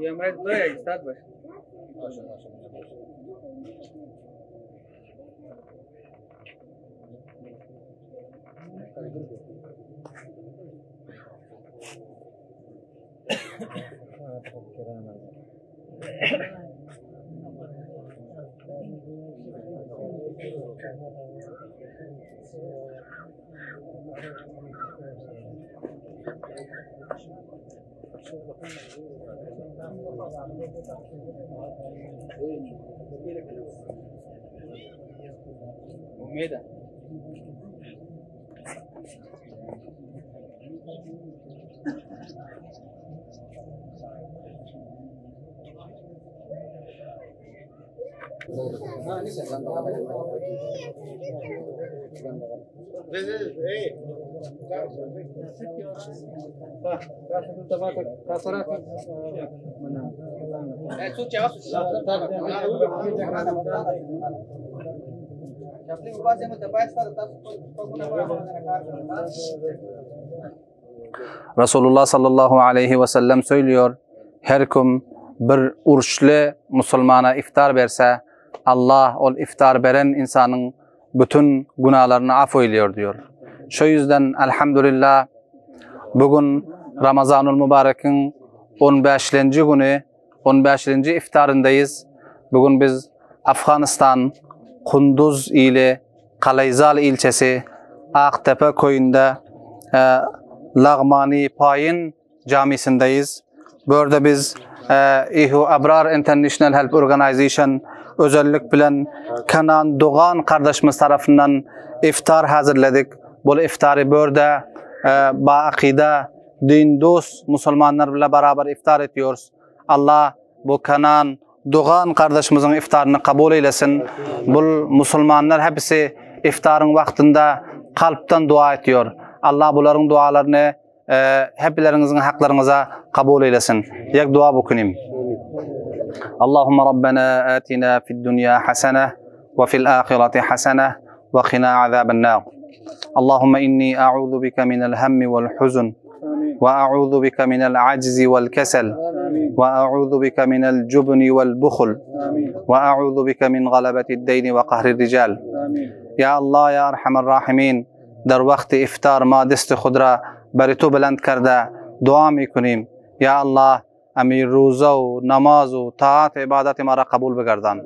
ये हमारे दो है सात बस उम्मीद है Resulullah sallallahu aleyhi ve sellem söylüyor, her kim bir uruşlu Müslümana iftar verse, Allah o iftar veren insanın bütün günahlarını affediyor diyor. Şu yüzden elhamdülillah bugün Ramazanul Mübarek'in 15. günü, 15. iftarındayız. Bugün biz Afganistan, Kunduz ile Kalayzal ilçesi Aktepe köyünde Lağmani Payın camisindeyiz. Burada biz İHU Abrar International Help Organization özellik bilen Kenan Doğan kardeşimiz tarafından iftar hazırladık. Bu iftarı burada baakide, din dost Müslümanlarla beraber iftar ediyoruz. Allah bu Kenan Doğan kardeşimizin iftarını kabul eylesin. Bu Müslümanlar hepsi iftarın vaktinde kalpten dua ediyor. Allah bunların dualarını hepilerinizin haklarınıza kabul eylesin. Yak dua bukunim. Allahümme Rabbena atina fid dünya hasene ve fil ahireti hasene ve qina azaben nar. Allahümme inni a'udhu bika minel hemmi vel huzun ve a'udhu bika minel aczi vel kesel ve a'udhu bika minel cubni vel bukhul ve a'udhu bika min galabetid deyni ve qahrir rical. Ya Allah ya Erhamer Rahimin, در وقت افطار ما دست خود را بر تو بلند کرده دعا میکنیم یا الله امی روزه و نماز و طاعت عبادت ما را قبول بگردان.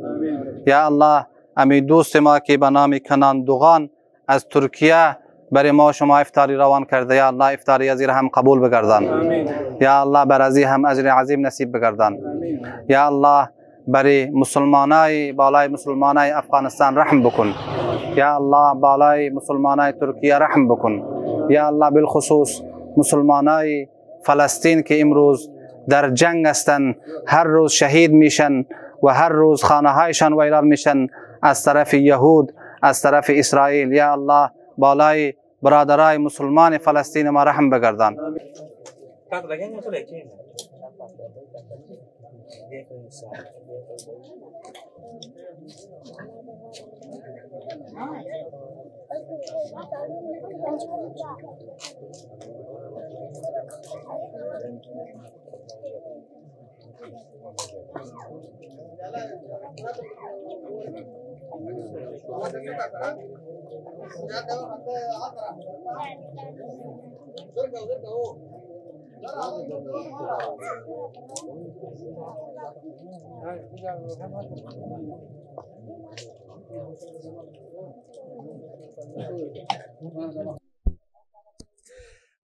یا الله امی دوست ما که به نام کنان دوغان از ترکیه برای ما شما افطاری روان کرده یا الله افطاری ازی را هم قبول بگردان. یا الله بر ازی هم اجر عظیم نصیب بگردان. یا الله برای مسلمانای بالای مسلمانای افغانستان رحم بکن. Ya Allah balay Müslümanay Türkiye rahim bukun. Ya Allah bilhusus Müslümanay Falastin ki imruz در جنگ هستند هر روز شهید میشن و هر روز خانه هایشان ویران میشن از طرف یهود از طرف اسرائیل. یا الله بالای برادرای مسلمان فلسطین ما رحم بگردان.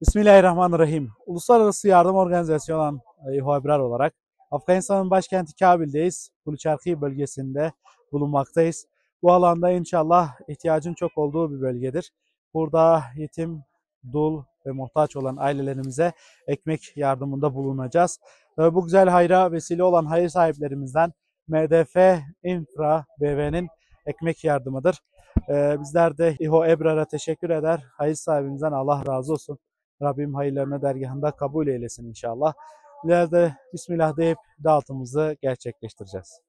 Bismillahirrahmanirrahim. Uluslararası Yardım Organizasyonu olan İHU Abrar olarak Afganistan'ın başkenti Kabil'deyiz. Buluçarkı bölgesinde bulunmaktayız. Bu alanda inşallah ihtiyacın çok olduğu bir bölgedir. Burada yetim, dul ve muhtaç olan ailelerimize ekmek yardımında bulunacağız. Bu güzel hayra vesile olan hayır sahiplerimizden MDF Infra BV'nin ekmek yardımıdır. Bizler de İHU Abrar'a teşekkür eder. Hayır sahibimizden Allah razı olsun. Rabbim hayırlarını dergahında kabul eylesin inşallah. ileride Bismillah deyip dağıtımımızı gerçekleştireceğiz.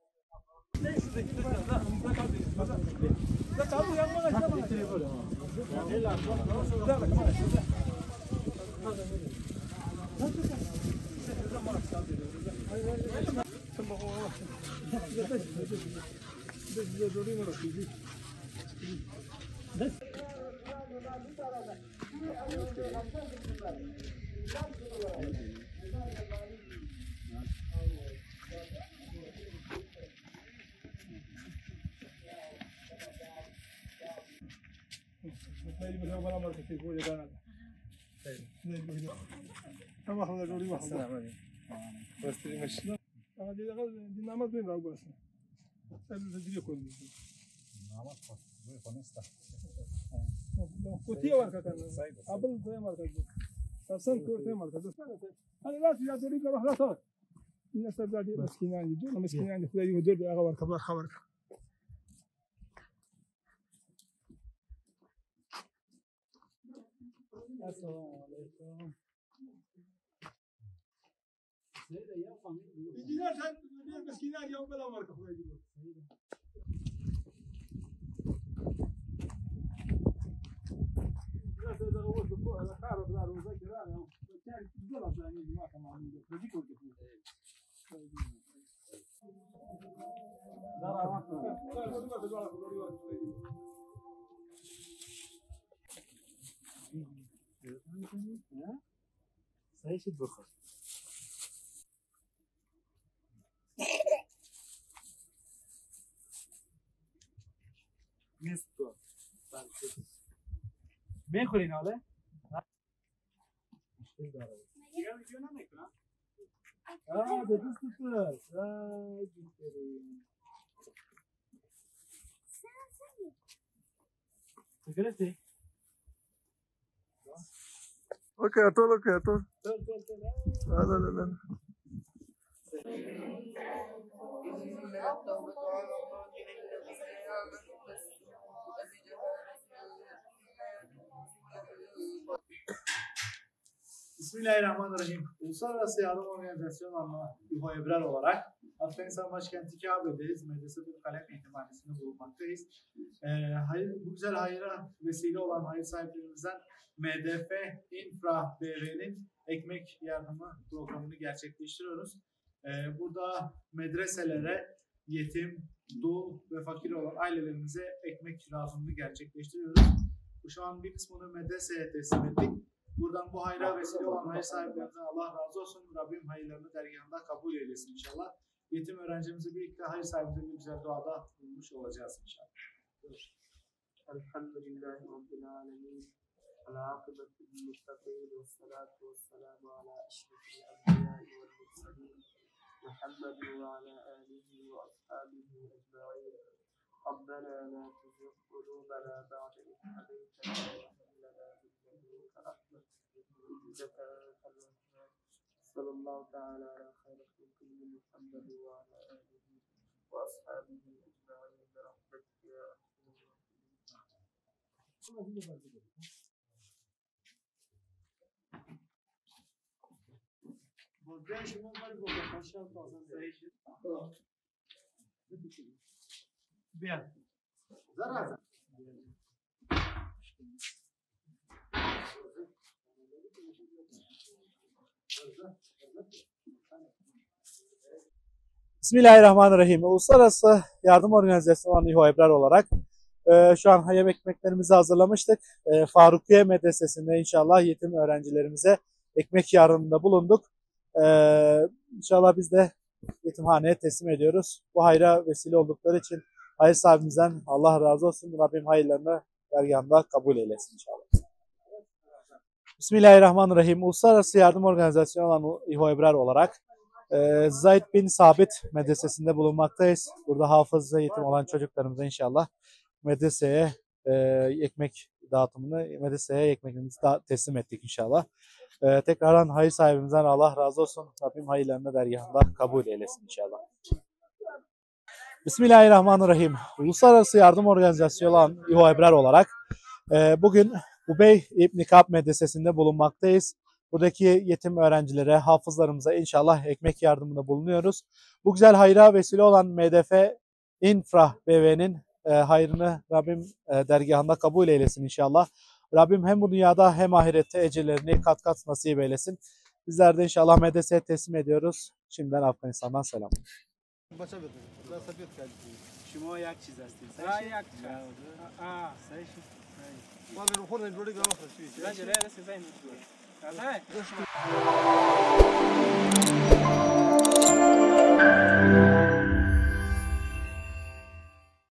میخورین حالا؟ به دوست گرفتی؟ اوكي طول اوكي طول لا لا لا Bismillahirrahmanirrahim. Uluslararası Yardım Organizasyonu İHO Ebrar olarak Afganistan başkenti Kabe'deyiz. Medresetül Kalem Eğitimhanesi'nde bulunmaktayız. Bu güzel hayra vesile olan hayır sahiplerimizden MDF Infra BV'nin ekmek yardımı programını gerçekleştiriyoruz. Burada medreselere, yetim, dul ve fakir olan ailelerimize ekmek dağıtımını gerçekleştiriyoruz. Şu an bir kısmını medreseye teslim ettik. Buradan bu hayra vesile olan hayır sahiplerinden Allah razı olsun. Rabbim hayırlarını dergahında kabul eylesin inşallah. Yetim öğrencimizi birlikte hayır sahiplerine güzel duada bulmuş olacağız inşallah. Elhamdülillahi Rabbil alemin. Al-akibetu lil-muttaqin ve salatu ve selamu ala eşrefil enbiya'i vel murselin. Muhammedin ve ala alihi ve ashabihi ecma'in. Rabbena la tuzigh qulubana ba'de idh hadaytana ve hab lana min ladunka rahmeten innaka antal wahhab. Sallallahu ta'ala ala khayri khalqihi Muhammad ve ala alihi ve ashabihi ecma'in bi rahmetika ya Bismillahirrahmanirrahim. Uluslararası Yardım Organizasyonu olan İHO Ebrar olarak şu an hayır ekmeklerimizi hazırlamıştık. Farukiye Medresesi'nde inşallah yetim öğrencilerimize ekmek yardımında bulunduk. İnşallah biz de yetimhaneye teslim ediyoruz. Bu hayra vesile oldukları için hayır sahibimizden Allah razı olsun. Rabbim hayırlarını dergahında kabul eylesin inşallah. Bismillahirrahmanirrahim. Uluslararası Yardım Organizasyonu olan İHO Ebrar olarak Zaid bin Sabit Medresesi'nde bulunmaktayız. Burada hafız ve yetim olan çocuklarımıza inşallah medreseye ekmek dağıtımını, medreseye ekmeğimizi teslim ettik inşallah. Tekrardan hayır sahibimizden Allah razı olsun. Rabbim hayırlarını dergahında kabul eylesin inşallah. Bismillahirrahmanirrahim. Uluslararası Yardım Organizasyonu olan İHO Ebrar olarak bugün Ubey İbn Ka'b Medresesi'nde bulunmaktayız. Buradaki yetim öğrencilere, hafızlarımıza inşallah ekmek yardımında bulunuyoruz. Bu güzel hayra vesile olan MDF İnfra BV'nin hayrını Rabbim dergahında kabul eylesin inşallah. Rabbim hem bu dünyada hem ahirette ecirlerini kat kat nasip eylesin. Bizler de inşallah medreseye teslim ediyoruz. Şimdiden Afganistan'dan selam. شما یک چیز هستید یک چیز